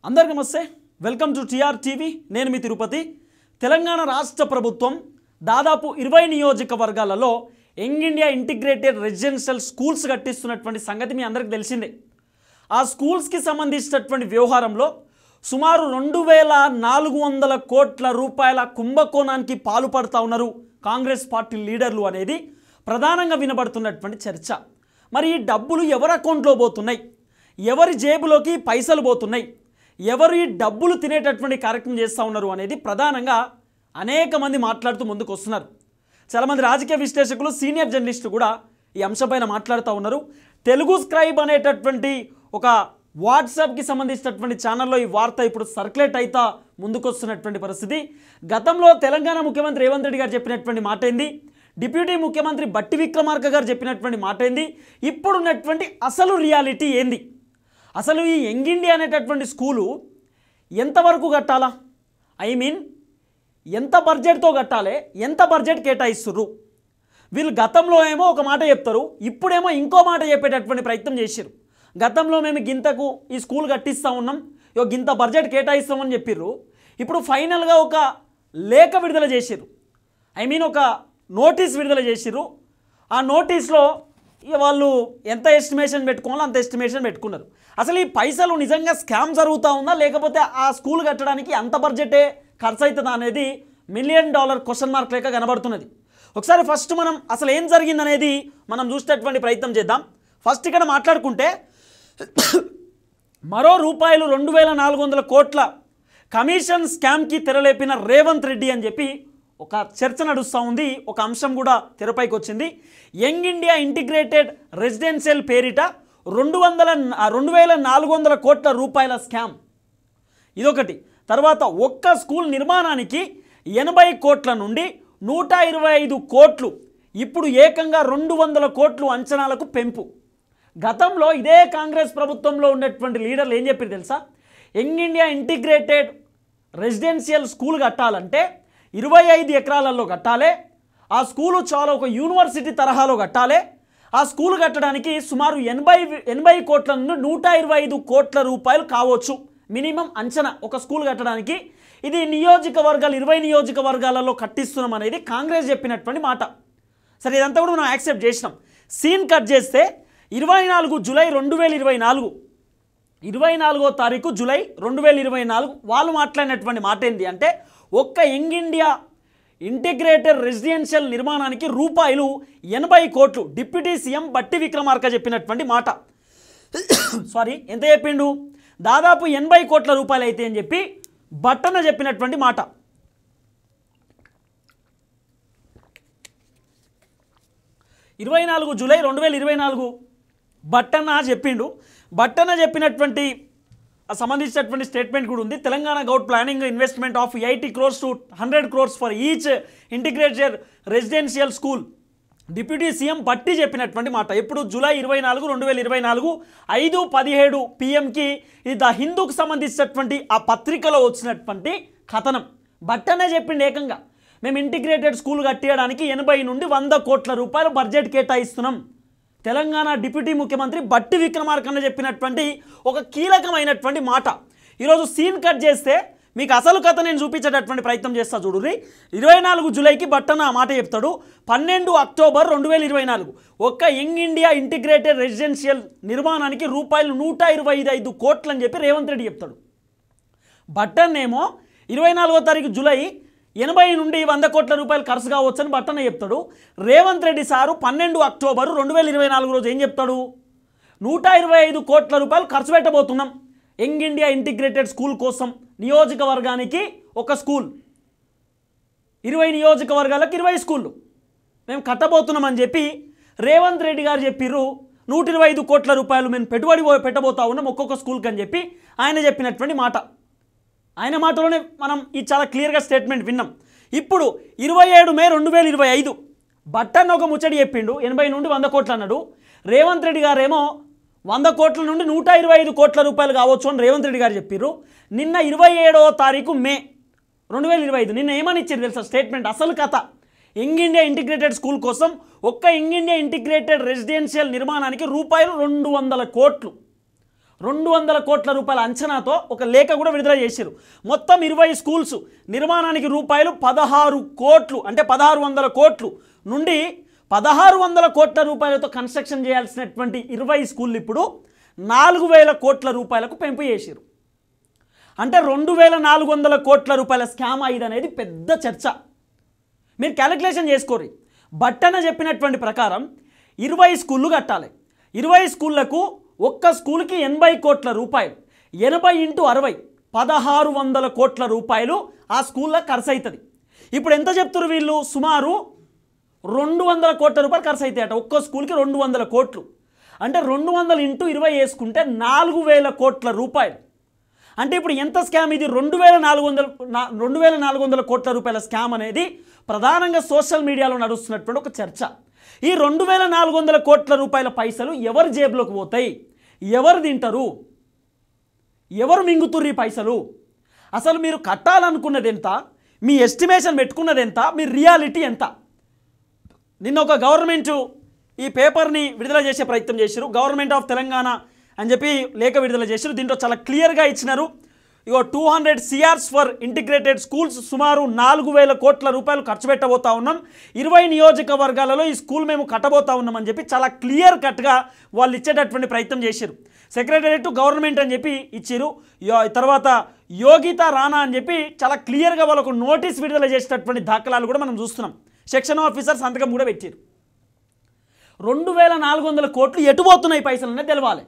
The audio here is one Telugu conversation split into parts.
అందరికీ నమస్తే వెల్కమ్ టు టిఆర్ టీవీ నేను మీ తిరుపతి తెలంగాణ రాష్ట్ర ప్రభుత్వం దాదాపు 20 నియోజకవర్గాలలో young India integrated residential schools కట్టిస్తున్నటువంటి సంగతి మీ అందరికీ తెలిసిందే ఆ స్కూల్స్ కి సంబంధించినటువంటి వ్యవహారంలో సుమారు 2400 కోట్ల రూపాయల కుంభకోణానికి పాల్పడుతా ఉన్నారు కాంగ్రెస్ పార్టీ లీడర్లు అనేది ప్రధానంగా వినబడుతున్నటువంటి చర్చ మరి ఈ డబ్బులు ఎవరి అకౌంట్లో పోతున్నాయి ఎవరి జేబులోకి పైసలు పోతున్నాయి ఎవరు ఈ డబ్బులు తినేటటువంటి కార్యక్రమం చేస్తూ ఉన్నారు అనేది ప్రధానంగా అనేక మంది మాట్లాడుతూ ముందుకు వస్తున్నారు చాలామంది రాజకీయ విశ్లేషకులు సీనియర్ జర్నలిస్టులు కూడా ఈ అంశంపైన మాట్లాడుతూ ఉన్నారు తెలుగు స్క్రైబ్ అనేటటువంటి ఒక వాట్సాప్కి సంబంధించినటువంటి ఛానల్లో ఈ వార్త ఇప్పుడు సర్క్యులేట్ అయితా ముందుకొస్తున్నటువంటి పరిస్థితి గతంలో తెలంగాణ ముఖ్యమంత్రి రేవంత్ రెడ్డి గారు చెప్పినటువంటి మాట ఏంది డిప్యూటీ ముఖ్యమంత్రి బట్టి విక్రమార్క గారు చెప్పినటువంటి మాట ఏంది ఇప్పుడున్నటువంటి అసలు రియాలిటీ ఏంది అసలు ఈ యంగ్ ఇండియా అనేటటువంటి స్కూలు ఎంతవరకు కట్టాలా ఐ మీన్ ఎంత బడ్జెట్తో కట్టాలి ఎంత బడ్జెట్ కేటాయిస్తుర్రు వీళ్ళు గతంలో ఏమో ఒక మాట చెప్తారు ఇప్పుడేమో ఇంకో మాట చెప్పేటటువంటి ప్రయత్నం చేశారు గతంలో మేము గింతకు ఈ స్కూల్ కట్టిస్తూ ఉన్నాం గింత బడ్జెట్ కేటాయిస్తామని చెప్పిర్రు ఇప్పుడు ఫైనల్గా ఒక లేఖ విడుదల చేశారు ఐ మీన్ ఒక నోటీస్ విడుదల చేసిర్రు ఆ నోటీస్లో వాళ్ళు ఎంత ఎస్టిమేషన్ పెట్టుకోవాలో అంత ఎస్టిమేషన్ పెట్టుకున్నారు అసలు ఈ పైసలు నిజంగా స్కామ్ జరుగుతూ ఉందా లేకపోతే ఆ స్కూల్ కట్టడానికి అంత బడ్జెటే ఖర్చు అవుతుందా అనేది $1 మిలియన్ క్వశ్చన్ మార్క్ లేక కనబడుతున్నది ఒకసారి ఫస్ట్ మనం అసలు ఏం జరిగిందనేది మనం చూసేటటువంటి ప్రయత్నం చేద్దాం ఫస్ట్ ఇక్కడ మాట్లాడుకుంటే మరో రూపాయలు 2400 కోట్ల కమిషన్ స్కామ్కి తెరలేపిన రేవంత్ రెడ్డి అని చెప్పి ఒక చర్చ నడుస్తూ ఉంది ఒక అంశం కూడా తెరపైకి వచ్చింది యంగ్ ఇండియా ఇంటిగ్రేటెడ్ రెసిడెన్షియల్ పేరిట 2400 కోట్ల రూపాయల స్కామ్ ఇదొకటి తర్వాత ఒక్క స్కూల్ నిర్మాణానికి 80 కోట్ల నుండి 125 కోట్లు ఇప్పుడు ఏకంగా 200 కోట్లు అంచనాలకు పెంపు గతంలో ఇదే కాంగ్రెస్ ప్రభుత్వంలో ఉన్నటువంటి లీడర్లు ఏం చెప్పారు తెలుసా young India integrated residential school కట్టాలంటే 25 ఎకరాలలో కట్టాలి ఆ స్కూలు చాలా ఒక యూనివర్సిటీ తరహాలో కట్టాలి ఆ స్కూల్ కట్టడానికి సుమారు 80 కోట్ల నుండి 125 కోట్ల రూపాయలు కావచ్చు మినిమం అంచనా ఒక స్కూల్ కట్టడానికి ఇది నియోజకవర్గాలు 20 నియోజకవర్గాలలో కట్టిస్తున్నాం అనేది కాంగ్రెస్ చెప్పినటువంటి మాట సరే ఇదంతా కూడా మనం యాక్సెప్ట్ చేసినాం సీన్ కట్ చేస్తే 24 జూలై 2024 24వ తారీఖు జూలై 2024 వాళ్ళు మాట్లాడినటువంటి మాట ఏంటి అంటే ఒక్క యంగ్ ఇండియా ఇంటిగ్రేటెడ్ రెసిడెన్షియల్ నిర్మాణానికి రూపాయలు 80 కోట్లు డిప్యూటీ సీఎం బట్టి విక్రమార్క చెప్పినటువంటి మాట సారీ ఎంత చెప్పిండు దాదాపు 80 కోట్ల రూపాయలు అయితే అని చెప్పి బట్టన చెప్పినటువంటి మాట జూలై 2024 బట్టన చెప్పిండు బట్టన చెప్పినటువంటి సంబంధించినటువంటి స్టేట్మెంట్ కూడా ఉంది Telangana government planning investment of 80 crores to 100 crores for each integrated residential school deputy CM బట్టి చెప్పినటువంటి మాట ఎప్పుడు జూలై 24 2024 5:17 PM-కి ఇది ద హిందూకు సంబంధించినటువంటి ఆ పత్రికలో వచ్చినటువంటి కథనం బట్టనే చెప్పిండు ఏకంగా మేము ఇంటిగ్రేటెడ్ స్కూల్ కట్టేయడానికి 80 నుండి 100 కోట్ల రూపాయలు బడ్జెట్ కేటాయిస్తున్నాం తెలంగాణ డిప్యూటీ ముఖ్యమంత్రి బట్టి విక్రమార్కన్న చెప్పినటువంటి ఒక కీలకమైనటువంటి మాట ఈరోజు సీన్ కట్ చేస్తే మీకు అసలు కథ నేను చూపించేటటువంటి ప్రయత్నం చేస్తా చూడుర్రి 24 జూలైకి బట్టన ఆ మాట చెప్తాడు 12 అక్టోబర్ 2024 ఒక్క యంగ్ ఇండియా ఇంటిగ్రేటెడ్ రెసిడెన్షియల్ నిర్మాణానికి రూపాయలు 125 కోట్లు అని చెప్పి రేవంత్ రెడ్డి చెప్తాడు బట్టన్నేమో 24వ తారీఖు జూలై 80 నుండి 100 కోట్ల రూపాయలు ఖర్చు కావచ్చని బట్టన చెప్తాడు రేవంత్ రెడ్డి సారు 12 అక్టోబర్ 2024 రోజు ఏం చెప్తాడు 125 కోట్ల రూపాయలు ఖర్చు పెట్టబోతున్నాం యంగ్ ఇండియా ఇంటిగ్రేటెడ్ స్కూల్ కోసం నియోజకవర్గానికి ఒక స్కూల్ 20 నియోజకవర్గాలకు 20 స్కూళ్ళు మేము కట్టబోతున్నామని చెప్పి రేవంత్ రెడ్డి గారు చెప్పిర్రు 125 కోట్ల రూపాయలు మేము పెట్టుబడి పెట్టబోతా ఉన్నాం ఒక్కొక్క స్కూల్కి అని చెప్పి ఆయన చెప్పినటువంటి మాట ఆయన మాటలోనే మనం ఈ చాలా క్లియర్గా స్టేట్మెంట్ విన్నాం ఇప్పుడు 27 మే 2025 బట్టన్ ఒక ముచ్చడి చెప్పిండు 80 నుండి 100 కోట్లు అన్నాడు రేవంత్ రెడ్డి గారేమో 100 కోట్ల నుండి 125 కోట్ల రూపాయలు కావచ్చు అని రేవంత్ రెడ్డి గారు చెప్పిర్రు నిన్న 27వ తారీఖు మే 2025 నిన్న ఏమని ఇచ్చారు తెలుసా స్టేట్మెంట్ అసలు కథ యంగ్ ఇండియా ఇంటిగ్రేటెడ్ స్కూల్ కోసం ఒక్క యంగ్ ఇండియా ఇంటిగ్రేటెడ్ రెసిడెన్షియల్ నిర్మాణానికి రూపాయలు 200 కోట్లు 200 కోట్ల రూపాయల అంచనాతో ఒక లేఖ కూడా విడుదల చేశారు. మొత్తం 20 స్కూల్స్ నిర్మాణానికి రూపాయలు 16 కోట్లు, అంటే 1600 కోట్లు నుండి 1600 కోట్ల రూపాయలతో కన్స్ట్రక్షన్ చేయాల్సినటువంటి 20 స్కూళ్ళు ఇప్పుడు 4000 కోట్ల రూపాయలకు పెంపు చేశారు. అంటే 2400 కోట్ల రూపాయల స్కామ్ ఇది అనేది పెద్ద చర్చ. మీరు క్యాలిక్యులేషన్ చేసుకోరు. బట్టన చెప్పినటువంటి ప్రకారం 20 స్కూళ్ళు కట్టాలి. 20 స్కూళ్లకు ఒక్క స్కూల్కి 80 కోట్ల రూపాయలు, 80 × 60 1600 కోట్ల రూపాయలు ఆ స్కూల్లో ఖర్చు అవుతుంది. ఇప్పుడు ఎంత చెప్తున్నారు వీళ్ళు? సుమారు 200 కోట్ల రూపాయలు ఖర్చు అవుతాయట ఒక్క స్కూల్కి. 200 కోట్లు అంటే 200 × 20 వేసుకుంటే 4000 కోట్ల రూపాయలు. అంటే ఇప్పుడు ఎంత స్కామ్ ఇది? 2400 కోట్ల రూపాయల స్కామ్ అనేది ప్రధానంగా సోషల్ మీడియాలో నడుస్తున్నటువంటి ఒక చర్చ. ఈ 2400 కోట్ల రూపాయల పైసలు ఎవరి జేబులోకి పోతాయి? ఎవరు తింటారు? ఎవరు మింగుతుర్రు ఈ పైసలు? అసలు మీరు కట్టాలనుకున్నది ఎంత? మీ ఎస్టిమేషన్ పెట్టుకున్నది ఎంత? మీ రియాలిటీ ఎంత? నిన్న ఒక గవర్నమెంట్ ఈ పేపర్ని విడుదల చేసే ప్రయత్నం చేశారు. గవర్నమెంట్ ఆఫ్ తెలంగాణ అని చెప్పి లేఖ విడుదల చేశారు. దీంట్లో చాలా క్లియర్గా ఇచ్చినారు. ఇగో 200 CRs ఫర్ ఇంటిగ్రేటెడ్ స్కూల్స్, సుమారు 4000 కోట్ల రూపాయలు ఖర్చు పెట్టబోతా ఉన్నాం. 20 నియోజకవర్గాలలో ఈ స్కూల్ మేము కట్టబోతా ఉన్నామని చెప్పి చాలా క్లియర్ కట్గా వాళ్ళు ఇచ్చేటటువంటి ప్రయత్నం చేశారు. సెక్రటరేట్ గవర్నమెంట్ అని చెప్పి ఇచ్చారు. తర్వాత యోగిత రాణా అని చెప్పి చాలా క్లియర్గా వాళ్ళకు నోటీస్ విడుదల చేసేటటువంటి దాఖలాలు కూడా మనం చూస్తున్నాం. సెక్షన్ ఆఫీసర్ సంతకం కూడా పెట్టారు. 2400 కోట్లు ఎటు పోతున్నాయి పైసలు అనేది తెలవాలి.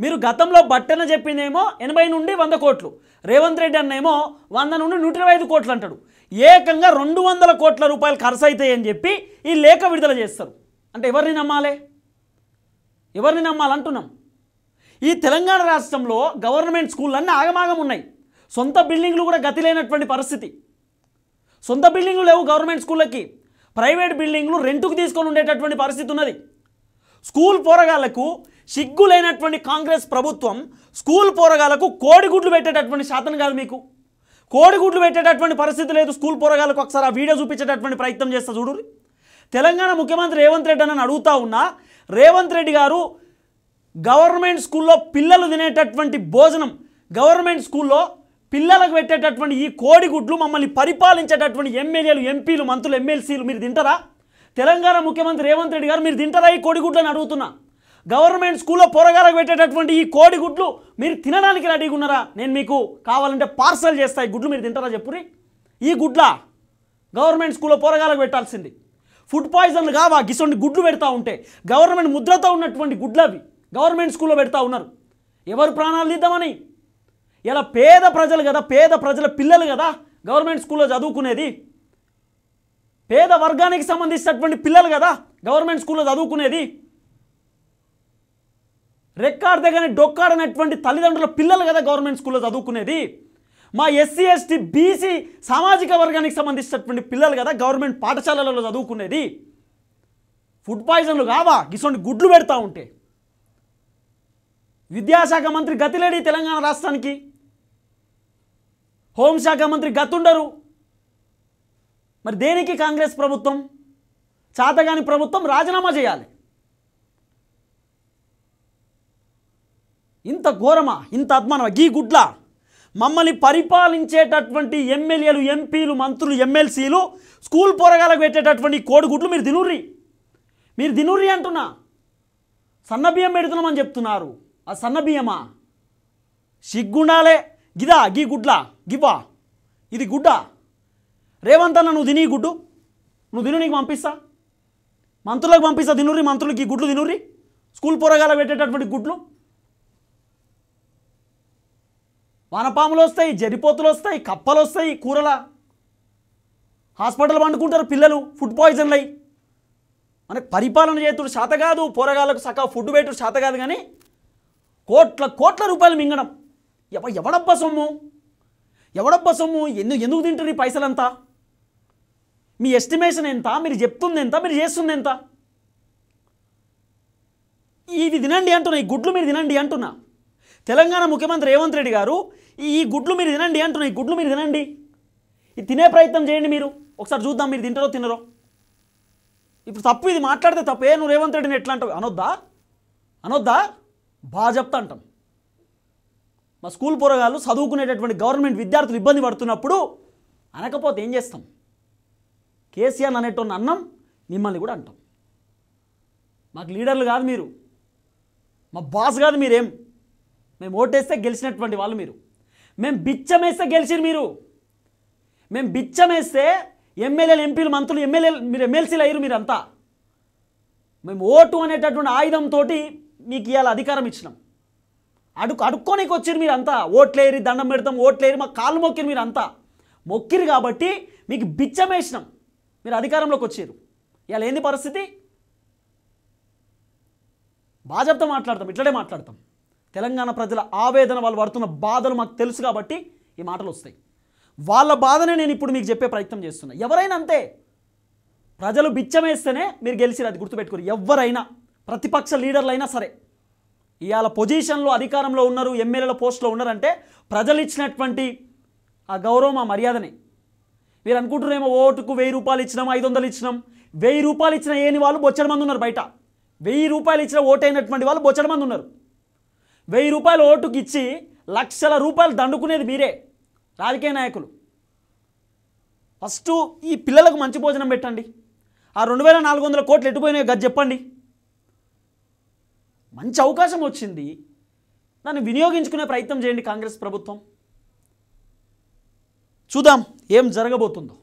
మీరు గతంలో బట్టన చెప్పిందేమో 80 నుండి 100 కోట్లు, రేవంత్ రెడ్డి అన్నేమో 100 నుండి 125 కోట్లు అంటాడు. ఏకంగా 200 కోట్ల రూపాయలు ఖర్చు అవుతాయి అని చెప్పి ఈ లేఖ విడుదల చేస్తారు. అంటే ఎవరిని నమ్మాలి? ఎవరిని నమ్మాలంటున్నాం? ఈ తెలంగాణ రాష్ట్రంలో గవర్నమెంట్ స్కూళ్ళన్నీ ఆగమాగం ఉన్నాయి. సొంత బిల్డింగ్లు కూడా గతి లేనటువంటి పరిస్థితి. సొంత బిల్డింగ్లు లేవు గవర్నమెంట్ స్కూళ్ళకి. ప్రైవేట్ బిల్డింగ్లు రెంటుకు తీసుకొని ఉండేటటువంటి పరిస్థితి ఉన్నది. స్కూల్ పోరగాళ్లకు సిగ్గు లేనటువంటి కాంగ్రెస్ ప్రభుత్వం స్కూల్ పోరగాళ్లకు కోడిగుడ్లు పెట్టేటటువంటి శాతం కాదు. మీకు కోడిగుడ్లు పెట్టేటటువంటి పరిస్థితి లేదు స్కూల్ పోరగాళ్లకు. ఒకసారి ఆ వీడియో చూపించేటటువంటి ప్రయత్నం చేస్తా చూడు. తెలంగాణ ముఖ్యమంత్రి రేవంత్ రెడ్డి అని అడుగుతా ఉన్నా, రేవంత్ రెడ్డి గారు గవర్నమెంట్ స్కూల్లో పిల్లలు తినేటటువంటి భోజనం, గవర్నమెంట్ స్కూల్లో పిల్లలకు పెట్టేటటువంటి ఈ కోడిగుడ్లు మమ్మల్ని పరిపాలించేటటువంటి ఎమ్మెల్యేలు, ఎంపీలు, మంత్రులు, ఎమ్మెల్సీలు మీరు తింటారా? తెలంగాణ ముఖ్యమంత్రి రేవంత్ రెడ్డి గారు మీరు తింటారా ఈ కోడిగుడ్లను అడుగుతున్నా? గవర్నమెంట్ స్కూల్లో పోరగాలకు పెట్టేటటువంటి ఈ కోడిగుడ్లు మీరు తినడానికి రెడీగా ఉన్నారా? నేను మీకు కావాలంటే పార్సల్ చేస్తా, ఈ గుడ్లు మీరు తింటారా చెప్పురి? ఈ గుడ్ల గవర్నమెంట్ స్కూల్లో పోరగాలకు పెట్టాల్సింది. ఫుడ్ పాయిజన్లు కావా గిసొంటి గుడ్లు పెడతా ఉంటే? గవర్నమెంట్ ముద్రతో ఉన్నటువంటి గుడ్లు అవి గవర్నమెంట్ స్కూల్లో పెడతా ఉన్నారు. ఎవరు ప్రాణాలు తీద్దామని? ఇలా పేద ప్రజలు కదా, పేద ప్రజల పిల్లలు కదా గవర్నమెంట్ స్కూల్లో చదువుకునేది. పేద వర్గానికి సంబంధించినటువంటి పిల్లలు కదా గవర్నమెంట్ స్కూల్లో చదువుకునేది. రెక్కాడితే డొక్కాడనటువంటి తల్లిదండ్రుల పిల్లలు కదా గవర్నమెంట్ స్కూల్లో చదువుకునేది. మా ఎస్సీ, ఎస్టీ, బీసీ సామాజిక వర్గానికి సంబంధించినటువంటి పిల్లలు కదా గవర్నమెంట్ పాఠశాలలలో చదువుకునేది. ఫుడ్ పాయిజన్లు కావా గిసొంటి గుడ్లు పెడతా ఉంటే? విద్యాశాఖ మంత్రి గతిలేడి తెలంగాణ రాష్ట్రానికి, హోంశాఖ మంత్రి గతుండరు. మరి దేనికి కాంగ్రెస్ ప్రభుత్వం? చాతగాని ప్రభుత్వం రాజీనామా చేయాలి. ఇంత ఘోరమా, ఇంత అద్మానమా? గీ గుడ్ల మమ్మల్ని పరిపాలించేటటువంటి ఎమ్మెల్యేలు, ఎంపీలు, మంత్రులు, ఎమ్మెల్సీలు స్కూల్ పోరగాలకు పెట్టేటటువంటి కోడిగుడ్లు మీరు తినుర్రి అంటున్నా. సన్నబియ్యం పెడుతున్నామని చెప్తున్నారు. ఆ సన్నబియ్యమా? సిగ్గుండాలే. గిదా గీ గుడ్ల గివ్వా? ఇది గుడ్డా? రేవంత్ అన్న నువ్వు తిని గుడ్డు, నువ్వు తిను, నీకు పంపిస్తా, మంత్రులకు పంపిస్తా. తినుర్రి మంత్రులకి గుడ్లు తినుర్రి, స్కూల్ పోరగాలకు పెట్టేటటువంటి గుడ్లు. వానపాములు వస్తాయి, జరిపోతులు వస్తాయి, కప్పలు వస్తాయి, కూరల హాస్పిటల్ పండుకుంటారు పిల్లలు ఫుడ్ పాయిజన్లు అయ్యి. మనకు పరిపాలన చేతుడు శాత కాదు, పోరగాళ్ళకు సకా ఫుడ్ పెట్టుడు శాత కాదు, కానీ కోట్ల రూపాయలు మింగడం ఎవడబ్బా సొమ్ము? ఎందుకు తింటారు ఈ పైసలంతా? మీ ఎస్టిమేషన్ ఎంత? మీరు చెప్తుంది ఎంత? మీరు చేస్తుంది ఎంత? ఇది తినండి అంటున్నా, ఈ గుడ్లు మీరు తినండి అంటున్నా. తెలంగాణ ముఖ్యమంత్రి రేవంత్ రెడ్డి గారు ఈ గుడ్లు మీరు తినండి అంటున్నా. ఈ గుడ్లు మీరు తినండి, ఇది తినే ప్రయత్నం చేయండి. మీరు ఒకసారి చూద్దాం మీరు తింటారో తినరో. ఇప్పుడు తప్పు, ఇది మాట్లాడితే తప్పు. నువ్వు రేవంత్ రెడ్డిని ఎట్లా అంటావు? అనొద్దా? బాగా చెప్తా అంటాం. మా స్కూల్ పోరగాళ్ళు చదువుకునేటటువంటి గవర్నమెంట్ విద్యార్థులు ఇబ్బంది పడుతున్నప్పుడు అనకపోతే ఏం చేస్తాం? కేసీఆర్ అనేటోని అన్నం, మిమ్మల్ని కూడా అంటాం. మాకు లీడర్లు కాదు మీరు, మా బాస్ కాదు మీరేం. మేము ఓటేస్తే గెలిచినటువంటి వాళ్ళు మీరు. మేము బిచ్చమేస్తే గెలిచిరు మీరు. మేము బిచ్చమేస్తే ఎమ్మెల్యేలు, ఎంపీలు, మంత్రులు, మీరు ఎమ్మెల్సీలు అయ్యారు మీరంతా. మేము ఓటు అనేటటువంటి ఆయుధంతో మీకు ఇవాళ అధికారం ఇచ్చినాం. అడుక్కోనికి వచ్చిరు మీరంతా. ఓట్లేరి దండం పెడతాం, ఓట్లేరి మా కాళ్ళు మొక్కిరు మీరంతా. మొక్కిరు కాబట్టి మీకు బిచ్చమేసినాం, మీరు అధికారంలోకి వచ్చారు. ఇవాళ ఏంది పరిస్థితి? భాజపాతో మాట్లాడతాం, ఇట్లనే మాట్లాడతాం. తెలంగాణ ప్రజల ఆవేదన, వాళ్ళు పడుతున్న బాధలు మాకు తెలుసు కాబట్టి ఈ మాటలు వస్తాయి. వాళ్ళ బాధనే నేను ఇప్పుడు మీకు చెప్పే ప్రయత్నం చేస్తున్నా. ఎవరైనా అంతే, ప్రజలు బిచ్చమేస్తేనే మీరు గెలిచిరు, అది గుర్తుపెట్టుకోరు. ఎవరైనా, ప్రతిపక్ష లీడర్లు అయినా సరే, ఇవాళ పొజిషన్లో అధికారంలో ఉన్నారు, ఎమ్మెల్యేల పోస్టులో ఉన్నారంటే ప్రజలు ఇచ్చినటువంటి ఆ గౌరవం, ఆ మర్యాదనే. మీరు అనుకుంటున్నారేమో ఓటుకు 1000 రూపాయలు ఇచ్చినాం, 500 ఇచ్చినాం. 1000 రూపాయలు ఇచ్చిన ఏని వాళ్ళు బొచ్చడి మంది ఉన్నారు బయట. 1000 రూపాయలు ఇచ్చిన ఓటు అయినటువంటి వాళ్ళు బొచ్చడి మంది ఉన్నారు. 1000 రూపాయలు ఓటుకి ఇచ్చి లక్షల రూపాయలు దండుకునేది మీరే, రాజకీయ నాయకులు. ఫస్ట్ ఈ పిల్లలకు మంచి భోజనం పెట్టండి. ఆ 2400 కోట్లు ఎట్టుపోయినాయో గది చెప్పండి. మంచి అవకాశం వచ్చింది, దాన్ని వినియోగించుకునే ప్రయత్నం చేయండి కాంగ్రెస్ ప్రభుత్వం. చూద్దాం ఏం జరగబోతుందో.